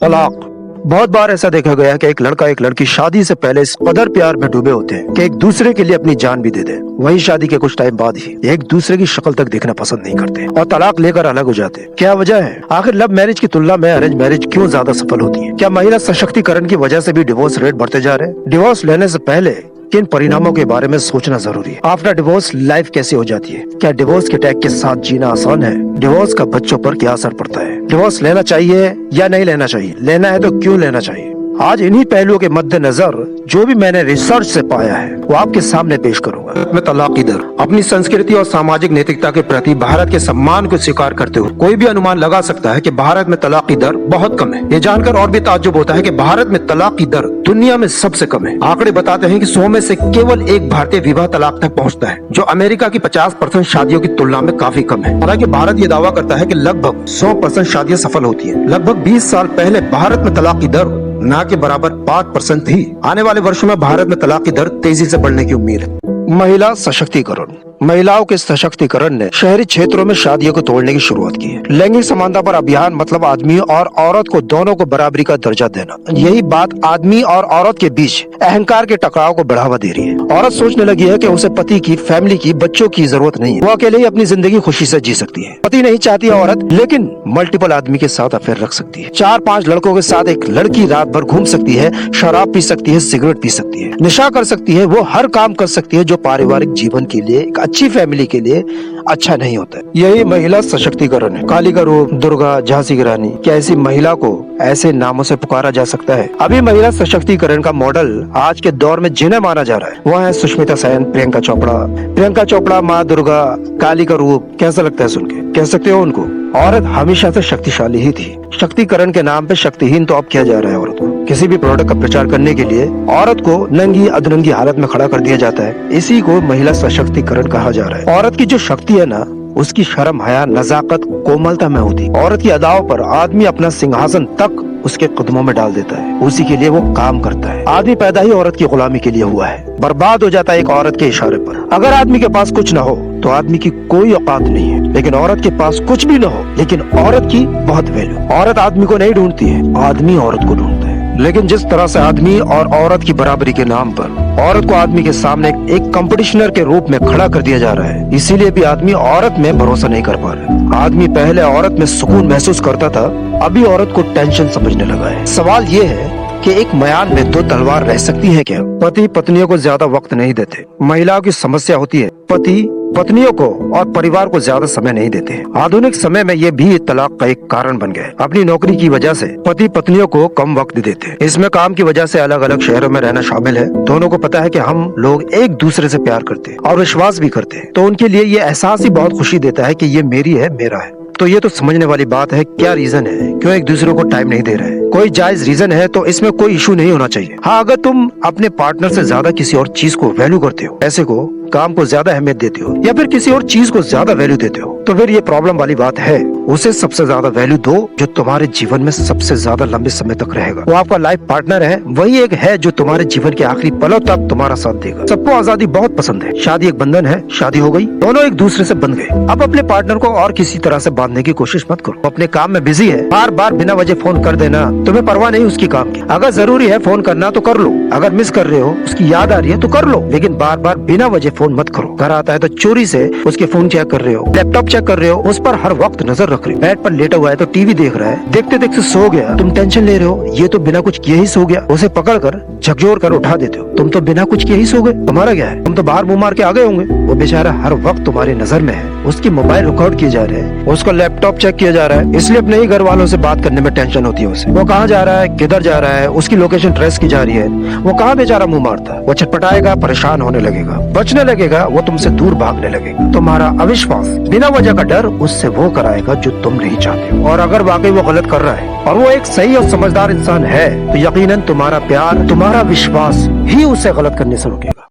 तलाक। बहुत बार ऐसा देखा गया है कि एक लड़का एक लड़की शादी से पहले इस कदर प्यार में डूबे होते हैं कि एक दूसरे के लिए अपनी जान भी दे दें। वहीं शादी के कुछ टाइम बाद ही एक दूसरे की शक्ल तक देखना पसंद नहीं करते और तलाक लेकर अलग हो जाते हैं। क्या वजह है? आखिर लव मैरिज की तुलना में अरेंज मैरिज क्यों ज्यादा सफल होती है? क्या महिला सशक्तिकरण की वजह से भी डिवोर्स रेट बढ़ते जा रहे हैं? डिवोर्स लेने से पहले किन परिणामों के बारे में सोचना जरूरी है? आफ्टर डिवोर्स लाइफ कैसे हो जाती है? क्या डिवोर्स के टैग के साथ जीना आसान है? डिवोर्स का बच्चों पर क्या असर पड़ता है? डिवोर्स लेना चाहिए या नहीं लेना चाहिए? लेना है तो क्यों लेना चाहिए? आज इन्हीं पहलुओं के मद्देनजर जो भी मैंने रिसर्च से पाया है वो आपके सामने पेश करूंगा। मैं तलाक की दर। अपनी संस्कृति और सामाजिक नैतिकता के प्रति भारत के सम्मान को स्वीकार करते हुए कोई भी अनुमान लगा सकता है कि भारत में तलाक की दर बहुत कम है। ये जानकर और भी ताज्जुब होता है कि भारत में तलाक की दर दुनिया में सबसे कम है। आंकड़े बताते हैं कि 100 में से केवल एक भारतीय विवाह तलाक तक पहुँचता है, जो अमेरिका की 50% शादियों की तुलना में काफी कम है। हालांकि भारत ये दावा करता है कि लगभग 100% शादियां सफल होती है। लगभग 20 साल पहले भारत में तलाक की दर ना के बराबर 5% थी। आने वाले वर्षों में भारत में तलाक की दर तेजी से बढ़ने की उम्मीद है। महिला सशक्तिकरण। महिलाओं के सशक्तिकरण ने शहरी क्षेत्रों में शादियों को तोड़ने की शुरुआत की है। लैंगिक समानता पर अभियान मतलब आदमी और औरत को दोनों को बराबरी का दर्जा देना। यही बात आदमी और औरत के बीच अहंकार के टकराव को बढ़ावा दे रही है। औरत सोचने लगी है कि उसे पति की, फैमिली की, बच्चों की जरूरत नहीं है। वो अकेले ही अपनी जिंदगी खुशी से जी सकती है। पति नहीं चाहती है औरत, लेकिन मल्टीपल आदमी के साथ अफेयर रख सकती है। 4-5 लड़कों के साथ एक लड़की रात भर घूम सकती है, शराब पी सकती है, सिगरेट पी सकती है, नशा कर सकती है। वो हर काम कर सकती है जो पारिवारिक जीवन के लिए, एक अच्छी फैमिली के लिए अच्छा नहीं होता है। यही महिला सशक्तिकरण है। काली का रूप, दुर्गा, झांसी की रानी, क्या ऐसी महिला को ऐसे नामों से पुकारा जा सकता है? अभी महिला सशक्तिकरण का मॉडल आज के दौर में जिन्हें माना जा रहा है वो है सुष्मिता सेन, प्रियंका चोपड़ा। प्रियंका चोपड़ा माँ दुर्गा, काली का रूप, कैसा लगता है सुन के? कह सकते हो उनको? औरत हमेशा से शक्तिशाली ही थी। शक्तिकरण के नाम पे शक्तिहीन तो अब किया जा रहा है औरत को। किसी भी प्रोडक्ट का प्रचार करने के लिए औरत को नंगी अधनंगी हालत में खड़ा कर दिया जाता है। इसी को महिला सशक्तिकरण कहा जा रहा है। औरत की जो शक्ति है ना, उसकी शर्म, हया, नजाकत, कोमलता में होती। औरत की अदाओं पर आदमी अपना सिंहासन तक उसके कदमों में डाल देता है। उसी के लिए वो काम करता है। आदमी पैदा ही औरत की गुलामी के लिए हुआ है। बर्बाद हो जाता है एक औरत के इशारे पर। अगर आदमी के पास कुछ न हो तो आदमी की कोई औकात नहीं है, लेकिन औरत के पास कुछ भी न हो लेकिन औरत की बहुत वैल्यू। औरत आदमी को नहीं ढूंढती है, आदमी औरत को ढूंढता है। लेकिन जिस तरह से आदमी और औरत की बराबरी के नाम पर औरत को आदमी के सामने एक कंपटीशनर के रूप में खड़ा कर दिया जा रहा है, इसीलिए भी आदमी औरत में भरोसा नहीं कर पा रहा। आदमी पहले औरत में सुकून महसूस करता था, अभी औरत को टेंशन समझने लगा है। सवाल ये है कि एक म्यान में 2 तलवार रह सकती है क्या? पति पत्नियों को ज्यादा वक्त नहीं देते। महिलाओं की समस्या होती है पति पत्नियों को और परिवार को ज्यादा समय नहीं देते। आधुनिक समय में ये भी तलाक का एक कारण बन गया। अपनी नौकरी की वजह से पति पत्नियों को कम वक्त देते हैं। इसमें काम की वजह से अलग अलग शहरों में रहना शामिल है। दोनों को पता है कि हम लोग एक दूसरे से प्यार करते हैं और विश्वास भी करते हैं, तो उनके लिए ये एहसास ही बहुत खुशी देता है कि ये मेरी है, मेरा है। तो ये तो समझने वाली बात है। क्या रीजन है क्यों एक दूसरे को टाइम नहीं दे रहे हैं? कोई जायज रीजन है तो इसमें कोई इशू नहीं होना चाहिए। हाँ, अगर तुम अपने पार्टनर से ज्यादा किसी और चीज को वैल्यू करते हो, पैसे को, काम को ज्यादा अहमियत देते हो या फिर किसी और चीज को ज्यादा वैल्यू देते हो, तो फिर ये प्रॉब्लम वाली बात है। उसे सबसे ज्यादा वैल्यू दो जो तुम्हारे जीवन में सबसे ज्यादा लंबे समय तक रहेगा। वो आपका लाइफ पार्टनर है, वही एक है जो तुम्हारे जीवन के आखिरी पलों तक तुम्हारा साथ देगा। सबको आजादी बहुत पसंद है। शादी एक बंधन है, शादी हो गई, दोनों एक दूसरे से बंध गए। अब अपने पार्टनर को और किसी तरह से बांधने की कोशिश मत करो। अपने काम में बिजी है, बार बार बिना वजह फोन कर देना, तुम्हें परवाह नहीं उसकी काम की। अगर जरूरी है फोन करना तो कर लो, अगर मिस कर रहे हो, उसकी याद आ रही है तो कर लो, लेकिन बार बार बिना वजह फोन मत करो। घर आता है तो चोरी से उसके फोन चेक कर रहे हो, लैपटॉप चेक कर रहे हो, उस पर हर वक्त नजर रख रहे हो। बेड पर लेटा हुआ है तो टीवी देख रहा है, देखते देखते सो गया, तुम टेंशन ले रहे हो, ये तो बिना कुछ किए ही सो गया। उसे पकड़ कर झकझोर कर उठा देते हो, तुम तो बिना कुछ किए ही सो गए, तुम्हारा क्या है? तुम तो बाहर मुंह मार के आ गए होंगे। वो बेचारा हर वक्त तुम्हारी नजर में है, उसकी मोबाइल रिकॉर्ड किए जा रहे हैं, उसका लैपटॉप चेक किया जा रहा है, इसलिए अपने ही घर वालों से बात करने में टेंशन होती है उसे। वो कहाँ जा रहा है, किधर जा रहा है, उसकी लोकेशन ट्रेस की जा रही है, वो कहाँ बेचारा मुंह मारता है। वो छटपटाएगा, परेशान होने लगेगा, बचने लगेगा, वो तुमसे दूर भागने लगेगा। तुम्हारा अविश्वास, बिना वजह का डर उससे वो कराएगा जो तुम नहीं चाहते हो। और अगर वाकई वो गलत कर रहा है और वो एक सही और समझदार इंसान है तो यकीनन तुम्हारा प्यार, तुम्हारा विश्वास ही उसे गलत करने से रोकेगा।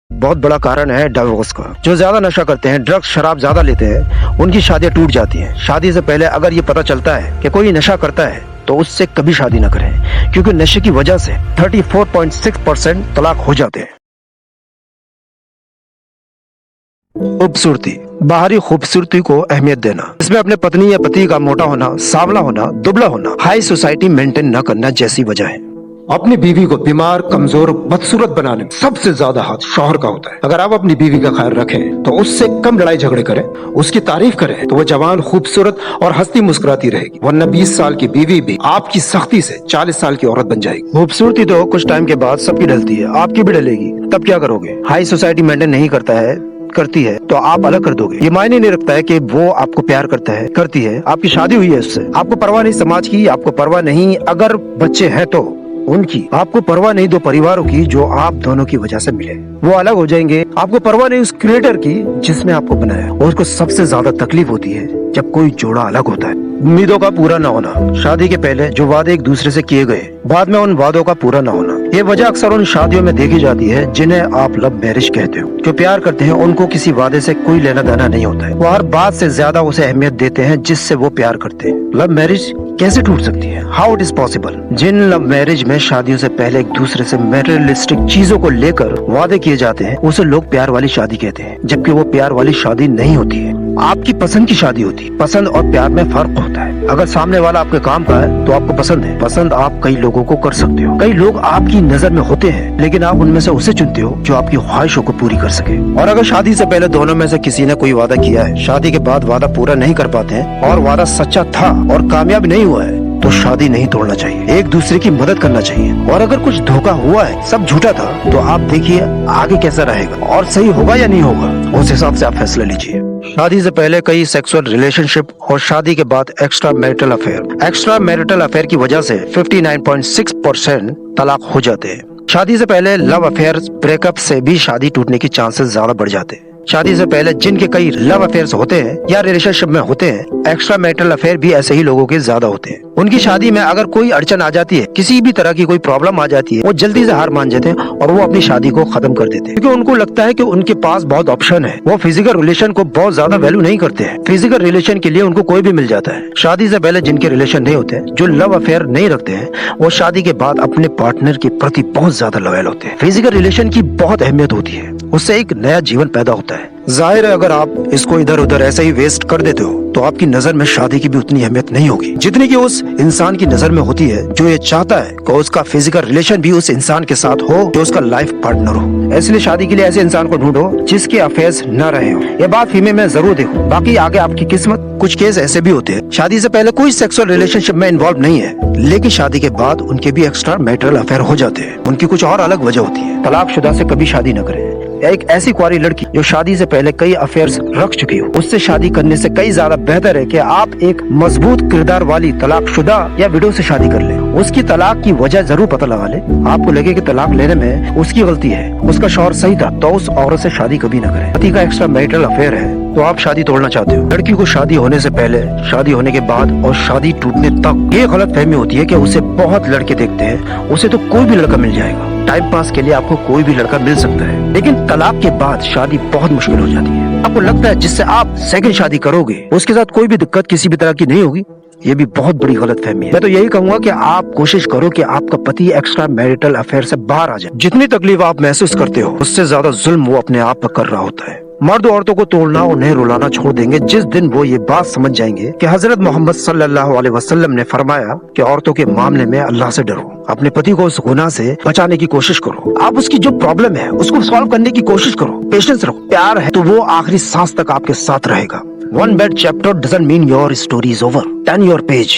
बहुत बड़ा कारण है डिवोर्स का। जो ज्यादा नशा करते हैं, ड्रग्स, शराब ज्यादा लेते हैं, उनकी शादियां टूट जाती हैं। शादी से पहले अगर ये पता चलता है कि कोई नशा करता है तो उससे कभी शादी न करें, क्योंकि नशे की वजह से 34.6% तलाक हो जाते हैं। खूबसूरती। बाहरी खूबसूरती को अहमियत देना, इसमें अपने पत्नी या पति का मोटा होना, सांवला होना, दुबला होना, हाई सोसाइटी मेंटेन न करना जैसी वजह है। अपनी बीवी को बीमार, कमजोर, बदसूरत बनाने में सबसे ज्यादा हाथ शौहर का होता है। अगर आप अपनी बीवी का ख्याल रखें तो उससे कम लड़ाई झगड़े करें, उसकी तारीफ करें तो वो जवान, खूबसूरत और हंसती मुस्कुराती रहेगी, वरना 20 साल की बीवी भी आपकी सख्ती से 40 साल की औरत बन जाएगी। खूबसूरती तो कुछ टाइम के बाद सबकी ढलती है, आपकी भी ढलेगी, तब क्या करोगे? हाई सोसाइटी मेंटेन नहीं करती है तो आप अलग कर दोगे। ये मायने नहीं रखता है कि वो आपको प्यार करती है, आपकी शादी हुई है उससे, आपको परवाह नहीं समाज की, आपको परवाह नहीं अगर बच्चे हैं तो उनकी, आपको परवाह नहीं दो परिवारों की जो आप दोनों की वजह से मिले, वो अलग हो जाएंगे। आपको परवाह नहीं उस क्रिएटर की जिसने आपको बनाया, और उसको सबसे ज्यादा तकलीफ होती है जब कोई जोड़ा अलग होता है। उम्मीदों का पूरा न होना, शादी के पहले जो वादे एक दूसरे से किए गए, बाद में उन वादों का पूरा न होना, ये वजह अक्सर उन शादियों में देखी जाती है जिन्हें आप लव मैरिज कहते हो। जो प्यार करते हैं उनको किसी वादे से कोई लेना देना नहीं होता है, वो हर बात से ज्यादा उसे अहमियत देते हैं जिससे वो प्यार करते हैं। लव मैरिज कैसे टूट सकती है? How it is possible? जिन लव मैरिज में शादियों से पहले एक दूसरे से मटेरियलिस्टिक चीजों को लेकर वादे किए जाते हैं, उसे लोग प्यार वाली शादी कहते हैं, जबकि वो प्यार वाली शादी नहीं होती है, आपकी पसंद की शादी होती है। पसंद और प्यार में फर्क होता है। अगर सामने वाला आपके काम का है तो आपको पसंद है। पसंद आप कई लोगों को कर सकते हो, कई लोग आपकी नजर में होते हैं, लेकिन आप उनमें से उसे चुनते हो जो आपकी ख्वाहिशों को पूरी कर सके। और अगर शादी से पहले दोनों में से किसी ने कोई वादा किया है, शादी के बाद वादा पूरा नहीं कर पाते हैं और वादा सच्चा था और कामयाब नहीं हुआ है, तो शादी नहीं तोड़ना चाहिए, एक दूसरे की मदद करना चाहिए। और अगर कुछ धोखा हुआ है, सब झूठा था, तो आप देखिए आगे कैसा रहेगा और सही होगा या नहीं होगा, उस हिसाब से आप फैसला लीजिए। शादी से पहले कई सेक्सुअल रिलेशनशिप और शादी के बाद एक्स्ट्रा मैरिटल अफेयर की वजह से 59.6% तलाक हो जाते हैं। शादी से पहले लव अफेयर ब्रेकअप से भी शादी टूटने की चांसेस ज्यादा बढ़ जाते हैं। शादी से पहले जिनके कई लव अफेयर्स होते हैं या रिलेशनशिप में होते हैं, एक्स्ट्रा मैरिटल अफेयर भी ऐसे ही लोगों के ज्यादा होते हैं। उनकी शादी में अगर कोई अड़चन आ जाती है, किसी भी तरह की कोई प्रॉब्लम आ जाती है, वो जल्दी से हार मान जाते हैं और वो अपनी शादी को खत्म कर देते हैं, क्योंकि उनको लगता है कि उनके पास बहुत ऑप्शन है। वो फिजिकल रिलेशन को बहुत ज्यादा वैल्यू नहीं करते हैं। फिजिकल रिलेशन के लिए उनको कोई भी मिल जाता है। शादी से पहले जिनके रिलेशन नहीं होते, जो लव अफेयर नहीं रखते हैं, वो शादी के बाद अपने पार्टनर के प्रति बहुत ज्यादा लॉयल होते हैं। फिजिकल रिलेशन की बहुत अहमियत होती है, उससे एक नया जीवन पैदा होता है। जाहिर है अगर आप इसको इधर उधर ऐसे ही वेस्ट कर देते हो तो आपकी नजर में शादी की भी उतनी अहमियत नहीं होगी जितनी कि उस इंसान की नजर में होती है जो ये चाहता है कि उसका फिजिकल रिलेशन भी उस इंसान के साथ हो जो उसका लाइफ पार्टनर हो। इसलिए शादी के लिए ऐसे इंसान को ढूंढो जिसके अफेयर्स न रहे हो। ये बात फीमेल में जरूर देखो, बाकी आगे आपकी किस्मत। कुछ केस ऐसे भी होते हैं शादी से पहले कोई सेक्सुअल रिलेशनशिप में इन्वॉल्व नहीं है, लेकिन शादी के बाद उनके भी एक्स्ट्रा मैरिटल अफेयर हो जाते हैं। उनकी कुछ और अलग वजह होती है। तलाकशुदा से कभी शादी न करें। एक ऐसी कुंवारी लड़की जो शादी से पहले कई अफेयर्स रख चुकी हो, उससे शादी करने से कई ज्यादा बेहतर है कि आप एक मजबूत किरदार वाली तलाकशुदा या विडो से शादी कर लें। उसकी तलाक की वजह जरूर पता लगा ले। आपको लगे कि तलाक लेने में उसकी गलती है, उसका शौहर सही था, तो उस औरत से शादी कभी न करें। पति का एक्स्ट्रा मैरिटल अफेयर है तो आप शादी तोड़ना चाहते हो। लड़की को शादी होने से पहले, शादी होने के बाद और शादी टूटने तक ये गलत फहमी होती है कि उसे बहुत लड़के देखते हैं, उसे तो कोई भी लड़का मिल जाएगा। टाइम पास के लिए आपको कोई भी लड़का मिल सकता है, लेकिन तलाक के बाद शादी बहुत मुश्किल हो जाती है। आपको लगता है जिससे आप सेकंड शादी करोगे उसके साथ कोई भी दिक्कत किसी भी तरह की नहीं होगी, ये भी बहुत बड़ी गलत फहमी है। मैं तो यही कहूंगा कि आप कोशिश करो कि आपका पति एक्स्ट्रा मैरिटल अफेयर से बाहर आ जाए। जितनी तकलीफ आप महसूस करते हो उससे ज्यादा जुल्म वो अपने आप पर कर रहा होता है। मर्द औरतों को तोड़ना, उन्हें रुलाना छोड़ देंगे जिस दिन वो ये बात समझ जाएंगे कि हजरत मोहम्मद सल्लल्लाहु अलैहि वसल्लम ने फरमाया कि औरतों के मामले में अल्लाह से डरो, अपने पति को उस गुनाह से बचाने की कोशिश करो। आप उसकी जो प्रॉब्लम है उसको सॉल्व करने की कोशिश करो, पेशेंस रखो। प्यार है तो वो आखिरी सांस तक आपके साथ रहेगा। One bad chapter doesn't mean your story is over. Turn your page.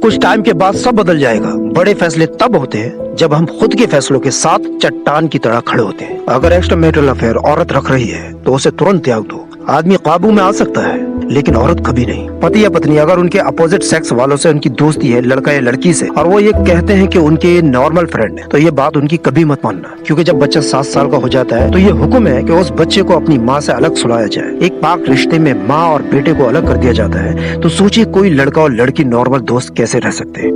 कुछ टाइम के बाद सब बदल जाएगा। बड़े फैसले तब होते हैं जब हम खुद के फैसलों के साथ चट्टान की तरह खड़े होते हैं। अगर एक्स्ट्रा मैरिटल अफेयर औरत रख रही है तो उसे तुरंत त्याग दो। आदमी काबू में आ सकता है लेकिन औरत कभी नहीं। पति या पत्नी अगर उनके अपोजिट सेक्स वालों से उनकी दोस्ती है, लड़का या लड़की से, और वो ये कहते हैं कि उनके नॉर्मल फ्रेंड है, तो ये बात उनकी कभी मत मानना, क्योंकि जब बच्चा 7 साल का हो जाता है तो ये हुक्म है कि उस बच्चे को अपनी माँ से अलग सुलाया जाए। एक पाक रिश्ते में माँ और बेटे को अलग कर दिया जाता है, तो सोचिए कोई लड़का और लड़की नॉर्मल दोस्त कैसे रह सकते हैं।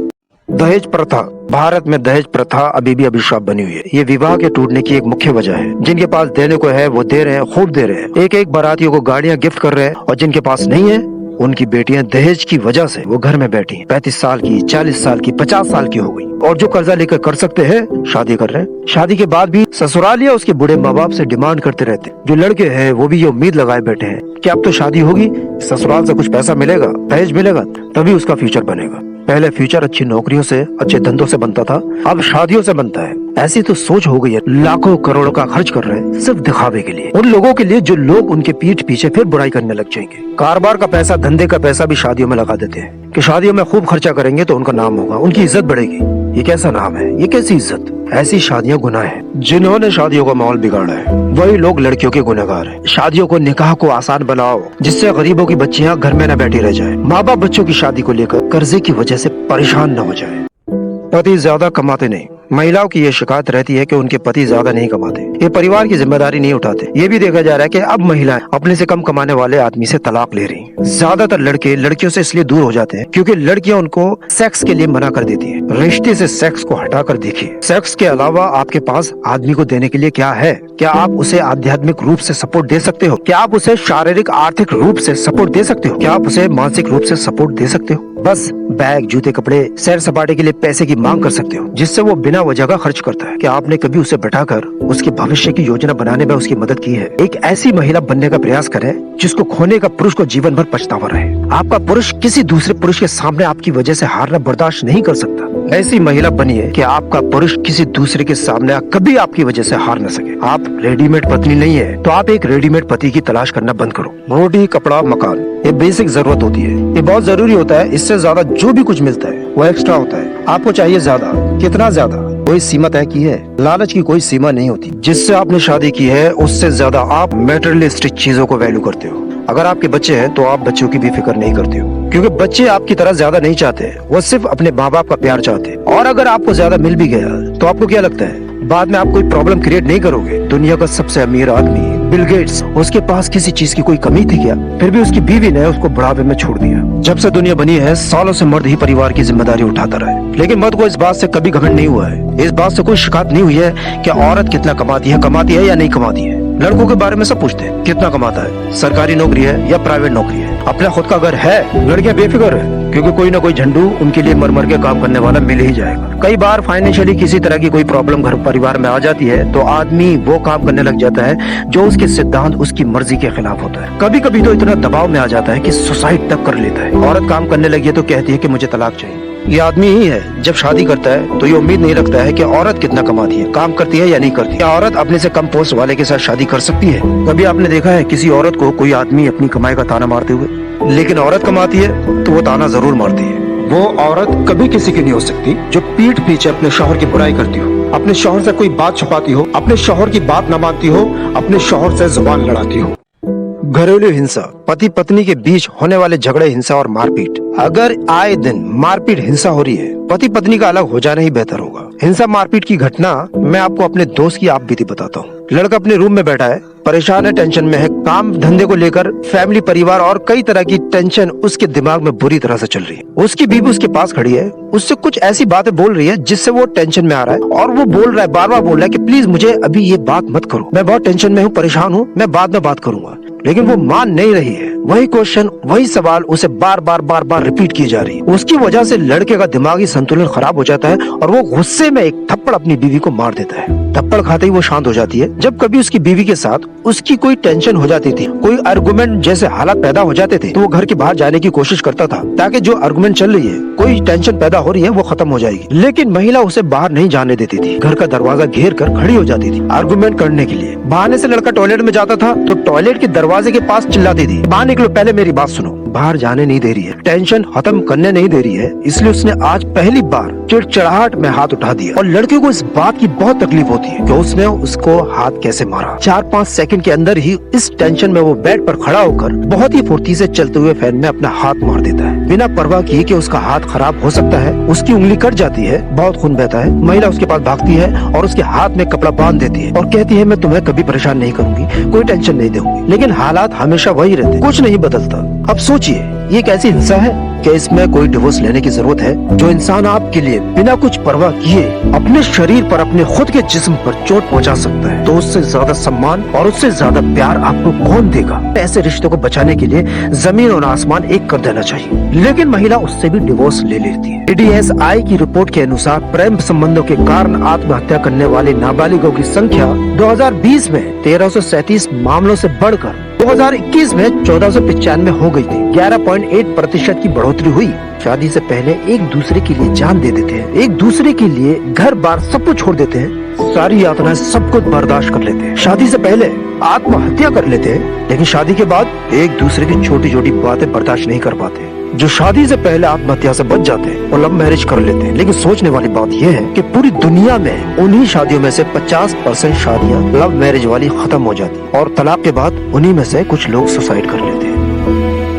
दहेज प्रथा। भारत में दहेज प्रथा अभी भी अभिशाप बनी हुई है। ये विवाह के टूटने की एक मुख्य वजह है। जिनके पास देने को है वो दे रहे हैं, खूब दे रहे हैं। एक बारातियों को गाड़ियां गिफ्ट कर रहे हैं, और जिनके पास नहीं है उनकी बेटियां दहेज की वजह से वो घर में बैठी 35 साल की, 40 साल की, 50 साल की हो गई। और जो कर्जा लेकर कर सकते हैं शादी कर रहे हैं। शादी के बाद भी ससुराल या उसके बूढ़े माँ बाप से डिमांड करते रहते हैं। जो लड़के हैं वो भी ये उम्मीद लगाए बैठे हैं कि अब तो शादी होगी, ससुराल से कुछ पैसा मिलेगा, दहेज मिलेगा, तभी उसका फ्यूचर बनेगा। पहले फ्यूचर अच्छी नौकरियों से, अच्छे धंधों से बनता था, अब शादियों से बनता है। ऐसी तो सोच हो गई है। लाखों करोड़ों का खर्च कर रहे हैं सिर्फ दिखावे के लिए, उन लोगों के लिए जो लोग उनके पीठ पीछे फिर बुराई करने लग जाएंगे। कारोबार का पैसा, धंधे का पैसा भी शादियों में लगा देते हैं कि शादियों में खूब खर्चा करेंगे तो उनका नाम होगा, उनकी इज्जत बढ़ेगी। ये कैसा नाम है, ये कैसी इज्जत? ऐसी शादियां गुनाह है। जिन्होंने शादियों का माहौल बिगाड़ा है वही लोग लड़कियों के गुनहगार हैं। शादियों को, निकाह को आसान बनाओ जिससे गरीबों की बच्चियां घर में न बैठी रह जाए। माँ बाप बच्चों की शादी को लेकर कर्जे की वजह से परेशान न हो जाए। पति ज्यादा कमाते नहीं, महिलाओं की ये शिकायत रहती है कि उनके पति ज्यादा नहीं कमाते, ये परिवार की जिम्मेदारी नहीं उठाते। ये भी देखा जा रहा है कि अब महिलाएं अपने से कम कमाने वाले आदमी से तलाक ले रही हैं। ज्यादातर लड़के लड़कियों से इसलिए दूर हो जाते हैं क्योंकि लड़कियां उनको सेक्स के लिए मना कर देती हैं। रिश्ते से सेक्स को हटाकर देखिए, सेक्स के अलावा आपके पास आदमी को देने के लिए क्या है? क्या आप उसे आध्यात्मिक रूप से सपोर्ट दे सकते हो? क्या आप उसे शारीरिक आर्थिक रूप से सपोर्ट दे सकते हो? क्या आप उसे मानसिक रूप से सपोर्ट दे सकते हो? बस बैग, जूते, कपड़े, सैर सपाटे के लिए पैसे की मांग कर सकते हो जिससे वो बिना वजह का खर्च करता है। क्या आपने कभी उसे बैठाकर उसके भविष्य की योजना बनाने में उसकी मदद की है? एक ऐसी महिला बनने का प्रयास करें जिसको खोने का पुरुष को जीवन भर पछतावा रहे। आपका पुरुष किसी दूसरे पुरुष के सामने आपकी वजह से हारना बर्दाश्त नहीं कर सकता। ऐसी महिला बनिए कि आपका पुरुष किसी दूसरे के सामने कभी आपकी वजह से हार न सके। आप रेडीमेड पत्नी नहीं है तो आप एक रेडीमेड पति की तलाश करना बंद करो। रोटी, कपड़ा, मकान, ये बेसिक जरूरत होती है, ये बहुत जरूरी होता है। इससे ज्यादा जो भी कुछ मिलता है वो एक्स्ट्रा होता है। आपको चाहिए ज्यादा, कितना ज्यादा? कोई सीमा तय की है? लालच की कोई सीमा नहीं होती। जिससे आपने शादी की है उससे ज्यादा आप मटेरियलिस्टिक चीजों को वैल्यू करते हो। अगर आपके बच्चे हैं तो आप बच्चों की भी फिक्र नहीं करते हो क्योंकि बच्चे आपकी तरह ज्यादा नहीं चाहते, वो सिर्फ अपने माँ बाप का प्यार चाहते हैं। और अगर आपको ज्यादा मिल भी गया तो आपको क्या लगता है बाद में आप कोई प्रॉब्लम क्रिएट नहीं करोगे? दुनिया का सबसे अमीर आदमी बिल गेट्स, उसके पास किसी चीज की कोई कमी थी क्या? फिर भी उसकी बीवी ने उसको बुढ़ापे में छोड़ दिया। जब से दुनिया बनी है सालों से मर्द ही परिवार की जिम्मेदारी उठाता रहा है, लेकिन मर्द को इस बात से कभी घमंड नहीं हुआ है, इस बात से कोई शिकायत नहीं हुई है कि औरत कितना कमाती है या नहीं कमाती है। लड़कों के बारे में सब पूछते हैं, कितना कमाता है, सरकारी नौकरी है या प्राइवेट नौकरी है, अपना खुद का घर है। लड़कियां बेफिक्र है क्योंकि कोई ना कोई झंडू उनके लिए मर मर के काम करने वाला मिल ही जाएगा। कई बार फाइनेंशियली किसी तरह की कोई प्रॉब्लम घर परिवार में आ जाती है तो आदमी वो काम करने लग जाता है जो उसके सिद्धांत, उसकी मर्जी के खिलाफ होता है। कभी कभी तो इतना दबाव में आ जाता है कि सुसाइड तक कर लेता है। औरत काम करने लगी है तो कहती है कि मुझे तलाक चाहिए। ये आदमी ही है जब शादी करता है तो ये उम्मीद नहीं रखता है कि औरत कितना कमाती है, काम करती है या नहीं करती। क्या औरत अपने से कम पोस्ट वाले के साथ शादी कर सकती है? कभी आपने देखा है किसी औरत को कोई आदमी अपनी कमाई का ताना मारते हुए? लेकिन औरत कमाती है तो वो ताना जरूर मारती है। वो औरत कभी किसी की नहीं हो सकती जो पीठ पीछे अपने शौहर की बुराई करती हो, अपने शौहर से कोई बात छुपाती हो, अपने शौहर की बात न मानती हो, अपने शौहर से जुबान लड़ाती हो। घरेलू हिंसा, पति पत्नी के बीच होने वाले झगड़े, हिंसा और मारपीट। अगर आए दिन मारपीट, हिंसा हो रही है, पति पत्नी का अलग हो जाना ही बेहतर होगा। हिंसा मारपीट की घटना मैं आपको अपने दोस्त की आप बीती बताता हूँ। लड़का अपने रूम में बैठा है, परेशान है, टेंशन में है, काम धंधे को लेकर, फैमिली, परिवार और कई तरह की टेंशन उसके दिमाग में बुरी तरह से चल रही है। उसकी बीवी उसके पास खड़ी है, उससे कुछ ऐसी बातें बोल रही है जिससे वो टेंशन में आ रहा है और वो बोल रहा है, बार बार बोल रहा है कि प्लीज मुझे अभी ये बात मत करो, मैं बहुत टेंशन में हूँ, परेशान हूँ, मैं बाद में बात करूंगा। लेकिन वो मान नहीं रही है। वही क्वेश्चन, वही सवाल उसे बार बार रिपीट की जा रही है। उसकी वजह से लड़के का दिमागी संतुलन खराब हो जाता है और वो गुस्से में एक थप्पड़ अपनी बीवी को मार देता है। थप्पड़ खाते ही वो शांत हो जाती है। जब कभी उसकी बीवी के साथ उसकी कोई टेंशन हो जाती थी, कोई आर्गुमेंट जैसे हालात पैदा हो जाते थे, तो वो घर के बाहर जाने की कोशिश करता था ताकि जो आर्गुमेंट चल रही है, कोई टेंशन पैदा हो रही है, वो खत्म हो जाएगी। लेकिन महिला उसे बाहर नहीं जाने देती थी, घर का दरवाजा घेर कर खड़ी हो जाती थी आर्गुमेंट करने के लिए। बहाने से लड़का टॉयलेट में जाता था तो टॉयलेट के दरवाजे के पास चिल्लाती थी, बाहर निकलो, पहले मेरी बात सुनो। बाहर जाने नहीं दे रही है, टेंशन खत्म करने नहीं दे रही है, इसलिए उसने आज पहली बार चिड़चिड़ाहट में हाथ उठा दिया। और लड़के को इस बात की बहुत तकलीफ होती है कि उसने उसको हाथ कैसे मारा। 4-5 सेकंड के अंदर ही इस टेंशन में वो बेड पर खड़ा होकर बहुत ही फुर्ती से चलते हुए फैन में अपना हाथ मार देता है, बिना परवाह किए कि उसका हाथ खराब हो सकता है। उसकी उंगली कट जाती है, बहुत खून बहता है। महिला उसके पास भागती है और उसके हाथ में कपड़ा बांध देती है और कहती है, मैं तुम्हें कभी परेशान नहीं करूंगी, कोई टेंशन नहीं दूंगी। लेकिन हालात हमेशा वही रहते, कुछ नहीं बदलता। अब सोचिए, ये कैसी हिंसा है? कि इसमें कोई डिवोर्स लेने की जरूरत है? जो इंसान आपके लिए बिना कुछ परवाह किए अपने शरीर पर, अपने खुद के जिस्म पर चोट पहुंचा सकता है, तो उससे ज्यादा सम्मान और उससे ज्यादा प्यार आपको कौन देगा? ऐसे रिश्तों को बचाने के लिए जमीन और आसमान एक कर देना चाहिए, लेकिन महिला उससे भी डिवोर्स ले लेती है। ADSI की रिपोर्ट के अनुसार प्रेम संबंधों के कारण आत्महत्या करने वाले नाबालिगों की संख्या 2020 में 1337 मामलों से बढ़कर 2021 में 1495 हो गई थी। 11.8% की बढ़ोतरी हुई। शादी से पहले एक दूसरे के लिए जान दे देते हैं, एक दूसरे के लिए घर बार सब कुछ छोड़ देते हैं, सारी यातनाएं सब कुछ बर्दाश्त कर लेते हैं। शादी से पहले आत्महत्या कर लेते हैं, लेकिन शादी के बाद एक दूसरे की छोटी छोटी बातें बर्दाश्त नहीं कर पाते। जो शादी से पहले आत्महत्या से बच जाते हैं वो लव मैरिज कर लेते हैं, लेकिन सोचने वाली बात यह है कि पूरी दुनिया में उन्हीं शादियों में से 50% शादियां लव मैरिज वाली खत्म हो जाती, और तलाक के बाद उन्हीं में से कुछ लोग सुसाइड कर लेते हैं।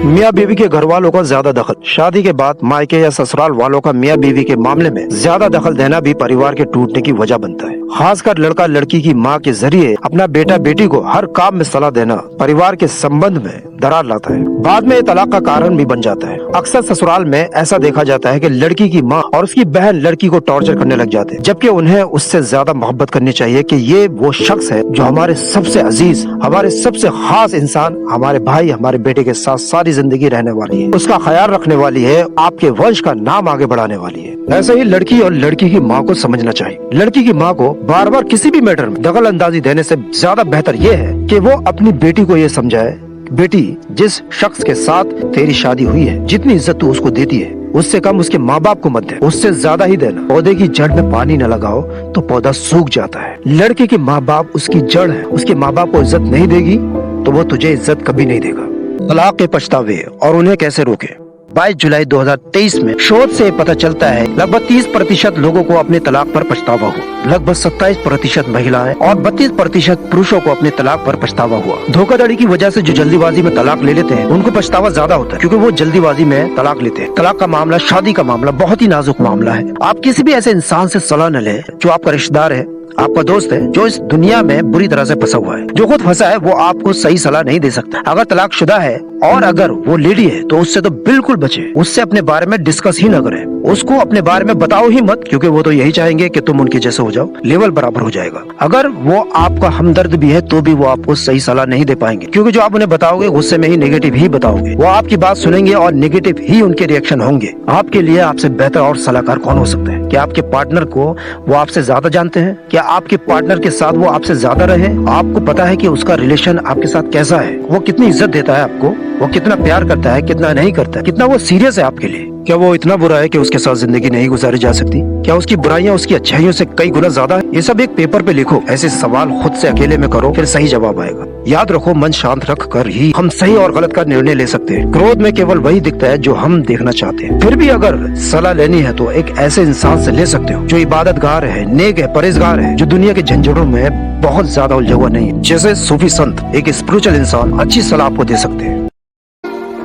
मियाँ बीवी के घर वालों का ज्यादा दखल। शादी के बाद मायके या ससुराल वालों का मियाँ बीवी के मामले में ज्यादा दखल देना भी परिवार के टूटने की वजह बनता है। खासकर लड़का लड़की की माँ के जरिए अपना बेटा बेटी को हर काम में सलाह देना परिवार के संबंध में दरार लाता है, बाद में तलाक का कारण भी बन जाता है। अक्सर ससुराल में ऐसा देखा जाता है कि लड़की की माँ और उसकी बहन लड़की को टॉर्चर करने लग जाते हैं, जबकि उन्हें उससे ज्यादा मोहब्बत करनी चाहिए कि ये वो शख्स है जो हमारे सबसे अजीज, हमारे सबसे खास इंसान, हमारे भाई, हमारे बेटे के साथ सारी जिंदगी रहने वाली है, उसका ख्याल रखने वाली है, आपके वंश का नाम आगे बढ़ाने वाली है। ऐसे ही लड़की और लड़की की माँ को समझना चाहिए। लड़की की माँ को बार बार किसी भी मैटर में दखल अंदाजी देने से ज्यादा बेहतर ये है कि वो अपनी बेटी को ये समझाए, बेटी जिस शख्स के साथ तेरी शादी हुई है, जितनी इज्जत तू उसको देती है उससे कम उसके माँ बाप को मत दे, उससे ज्यादा ही देना। पौधे की जड़ में पानी न लगाओ तो पौधा सूख जाता है। लड़के के माँ बाप उसकी जड़ है, उसके माँ बाप को इज्जत नहीं देगी तो वो तुझे इज्जत कभी नहीं देगा। तलाक के पछतावे और उन्हें कैसे रोके। 22 जुलाई 2023 में शोध से पता चलता है लगभग 30% लोगों को अपने तलाक पर पछतावा हुआ। लगभग 27% महिलाएं और 32% पुरुषों को अपने तलाक पर पछतावा हुआ। धोखाधड़ी की वजह से जो जल्दीबाजी में तलाक ले लेते हैं उनको पछतावा ज्यादा होता है, क्योंकि वो जल्दीबाजी में तलाक लेते हैं। तलाक का मामला, शादी का मामला बहुत ही नाजुक मामला है। आप किसी भी ऐसे इंसान से सलाह न लें जो आपका रिश्तेदार है, आपका दोस्त है, जो इस दुनिया में बुरी तरह से फंसा हुआ है। जो खुद फंसा है वो आपको सही सलाह नहीं दे सकता। अगर तलाकशुदा है और अगर वो लेडी है तो उससे तो बिल्कुल बचे, उससे अपने बारे में डिस्कस ही न करें, उसको अपने बारे में बताओ ही मत, क्योंकि वो तो यही चाहेंगे कि तुम उनके जैसे हो जाओ, लेवल बराबर हो जाएगा। अगर वो आपका हमदर्द भी है तो भी वो आपको सही सलाह नहीं दे पाएंगे, क्योंकि जो आप उन्हें बताओगे गुस्से में ही नेगेटिव ही बताओगे। वो आपकी बात सुनेंगे और नेगेटिव ही उनके रिएक्शन होंगे। आपके लिए आपसे बेहतर और सलाहकार कौन हो सकता है? क्या आपके पार्टनर को वो आपसे ज्यादा जानते हैं? क्या आपके पार्टनर के साथ वो आपसे ज्यादा रहे? आपको पता है कि उसका रिलेशन आपके साथ कैसा है? वो कितनी इज्जत देता है आपको? वो कितना प्यार करता है, कितना नहीं करता है, कितना वो सीरियस है आपके लिए? क्या वो इतना बुरा है कि उसके साथ जिंदगी नहीं गुजारी जा सकती? क्या उसकी बुराइयां उसकी अच्छाइयों से कई गुना ज्यादा है? ये सब एक पेपर पे लिखो। ऐसे सवाल खुद से अकेले में करो, फिर सही जवाब आएगा। याद रखो, मन शांत रख कर ही हम सही और गलत का निर्णय ले सकते हैं। क्रोध में केवल वही दिखता है जो हम देखना चाहते हैं। फिर भी अगर सलाह लेनी है तो एक ऐसे इंसान से ले सकते हो जो इबादतगार है, नेक है, परहेजगार है, जो दुनिया के झंझटों में बहुत ज्यादा उलझा हुआ नहीं है। जैसे सूफी संत, एक स्पिरिचुअल इंसान अच्छी सलाह आपको दे सकते हैं।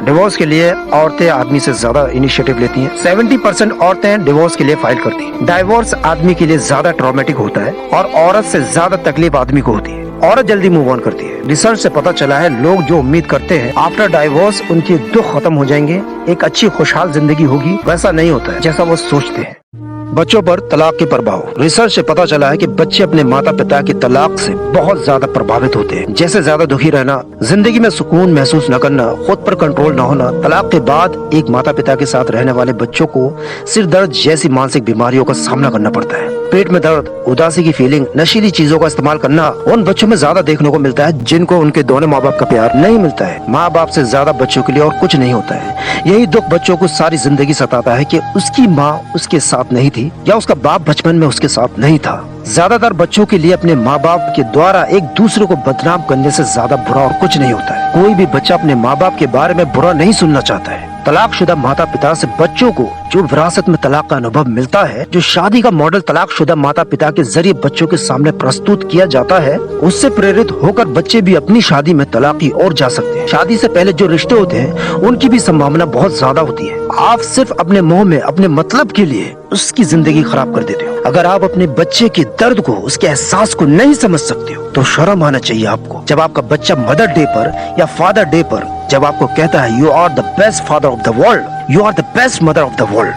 डिवोर्स के लिए औरतें आदमी से ज्यादा इनिशिएटिव लेती हैं। 70% औरतें डिवोर्स के लिए फाइल करती हैं। डाइवोर्स आदमी के लिए ज्यादा ट्रॉमेटिक होता है और औरत से ज्यादा तकलीफ आदमी को होती है। औरत जल्दी मूव ऑन करती है। रिसर्च से पता चला है लोग जो उम्मीद करते हैं आफ्टर डाइवोर्स उनके दुख खत्म हो जाएंगे, एक अच्छी खुशहाल जिंदगी होगी, वैसा नहीं होता है जैसा वो सोचते हैं। बच्चों पर तलाक के प्रभाव। रिसर्च से पता चला है कि बच्चे अपने माता पिता के तलाक से बहुत ज्यादा प्रभावित होते हैं। जैसे ज्यादा दुखी रहना, जिंदगी में सुकून महसूस न करना, खुद पर कंट्रोल न होना। तलाक के बाद एक माता पिता के साथ रहने वाले बच्चों को सिर दर्द जैसी मानसिक बीमारियों का सामना करना पड़ता है। पेट में दर्द, उदासी की फीलिंग, नशीली चीजों का इस्तेमाल करना उन बच्चों में ज्यादा देखने को मिलता है जिनको उनके दोनों माँ बाप का प्यार नहीं मिलता है। माँ बाप से ज्यादा बच्चों के लिए और कुछ नहीं होता है। यही दुख बच्चों को सारी जिंदगी सताता है कि उसकी माँ उसके साथ नहीं थी या उसका बाप बचपन में उसके साथ नहीं था। ज्यादातर बच्चों के लिए अपने माँ बाप के द्वारा एक दूसरे को बदनाम करने से ज्यादा बुरा और कुछ नहीं होता है। कोई भी बच्चा अपने माँ बाप के बारे में बुरा नहीं सुनना चाहता है। तलाकशुदा माता पिता से बच्चों को जो विरासत में तलाक का अनुभव मिलता है, जो शादी का मॉडल तलाकशुदा माता पिता के जरिए बच्चों के सामने प्रस्तुत किया जाता है, उससे प्रेरित होकर बच्चे भी अपनी शादी में तलाक की ओर जा सकते हैं। शादी से पहले जो रिश्ते होते हैं उनकी भी संभावना बहुत ज्यादा होती है। आप सिर्फ अपने मुंह में अपने मतलब के लिए उसकी जिंदगी खराब कर देते हो। अगर आप अपने बच्चे के दर्द को, उसके एहसास को नहीं समझ सकते हो तो शर्म आना चाहिए आपको। जब आपका बच्चा मदर डे पर या फादर डे पर जब आपको कहता है you are the best father of the world, you are the best mother of the world.